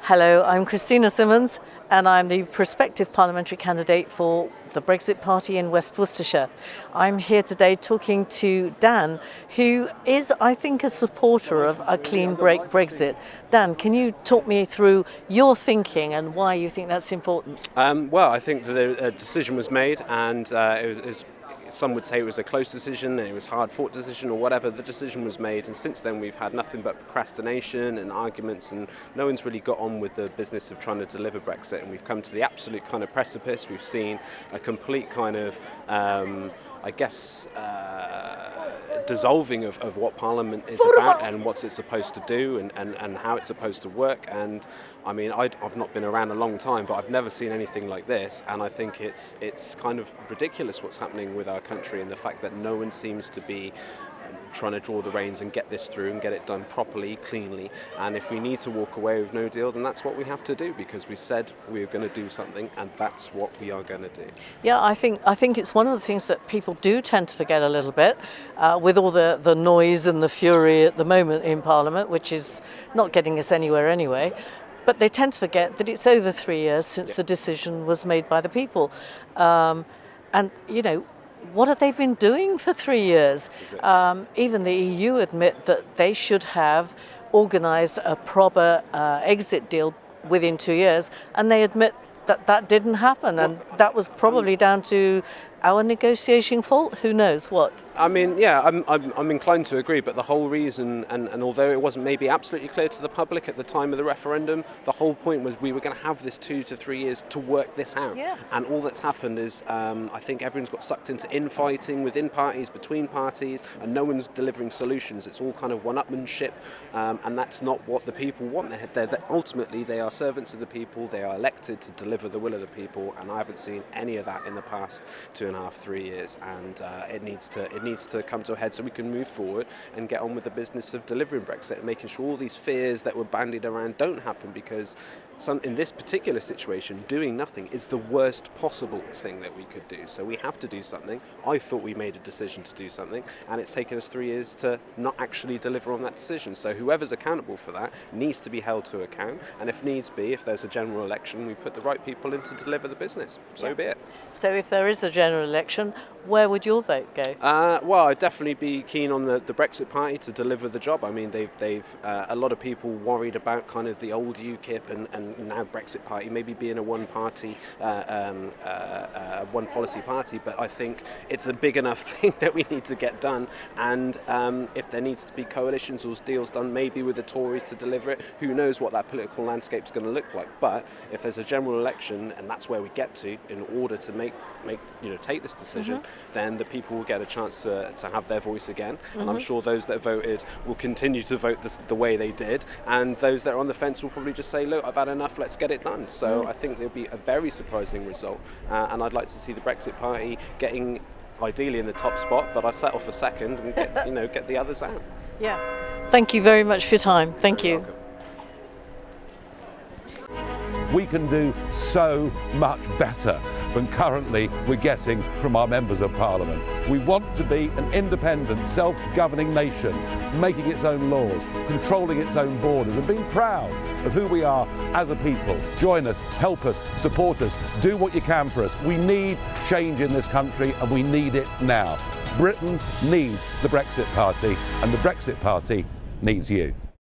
Hello, I'm Christina Simmonds and I'm the Prospective Parliamentary candidate for the Brexit Party in West Worcestershire. I'm here today talking to Dan, who is, I think, a supporter of a clean break Brexit. Dan, can you talk me through your thinking and why you think that's important? Well, I think that a decision was made, and some would say it was a close decision and it was a hard-fought decision or whatever. The decision was made, and since then we've had nothing but procrastination and arguments, and no one's really got on with the business of trying to deliver Brexit, and we've come to the absolute kind of precipice. We've seen a complete kind of dissolving of what Parliament is about and what it's supposed to do and how it's supposed to work. And I mean, I've not been around a long time, but I've never seen anything like this, and I think it's kind of ridiculous what's happening with our country, and the fact that no one seems to be trying to draw the reins and get this through and get it done properly, cleanly. And if we need to walk away with no deal, then that's what we have to do, because we said we were going to do something, and that's what we are going to do. Yeah, I think it's one of the things that people do tend to forget a little bit, with all the noise and the fury at the moment in Parliament, which is not getting us anywhere anyway. But they tend to forget that it's over 3 years since the decision was made by the people. And, you know, what have they been doing for 3 years? Even the EU admit that they should have organised a proper exit deal within 2 years, and they admit that that didn't happen, and that was probably down to our negotiating fault. Who knows what? I mean, yeah, I'm inclined to agree, but the whole reason, and although it wasn't maybe absolutely clear to the public at the time of the referendum, the whole point was we were going to have this 2 to 3 years to work this out. Yeah. And all that's happened is I think everyone's got sucked into infighting within parties, between parties, and no one's delivering solutions. It's all kind of one-upmanship, and that's not what the people want. Ultimately, they are servants of the people. They are elected to deliver the will of the people, and I haven't seen any of that in the past 2.5, 3 years, and it needs to come to a head so we can move forward and get on with the business of delivering Brexit and making sure all these fears that were bandied around don't happen, because in this particular situation, doing nothing is the worst possible thing that we could do. So we have to do something. I thought we made a decision to do something, and it's taken us 3 years to not actually deliver on that decision. So whoever's accountable for that needs to be held to account, and if needs be, if there's a general election, we put the right people in to deliver the business. So be it. So if there is a general election, where would your vote go? Well, I'd definitely be keen on the Brexit Party to deliver the job. I mean, they've a lot of people worried about kind of the old UKIP and now Brexit Party maybe being a one-party, one-policy party, but I think it's a big enough thing that we need to get done. And if there needs to be coalitions or deals done, maybe with the Tories to deliver it, who knows what that political landscape is going to look like. But if there's a general election, and that's where we get to in order to take this decision, then the people will get a chance to have their voice again. And I'm sure those that voted will continue to vote the way they did, and those that are on the fence will probably just say, look, I've had enough, let's get it done. So I think there'll be a very surprising result, and I'd like to see the Brexit Party getting ideally in the top spot, but I settle for second and get the others out. Yeah. Thank you very much for your time. Thank you. We can do so much better than currently we're getting from our members of Parliament. We want to be an independent, self-governing nation, making its own laws, controlling its own borders, and being proud of who we are as a people. Join us, help us, support us, do what you can for us. We need change in this country, and we need it now. Britain needs the Brexit Party, and the Brexit Party needs you.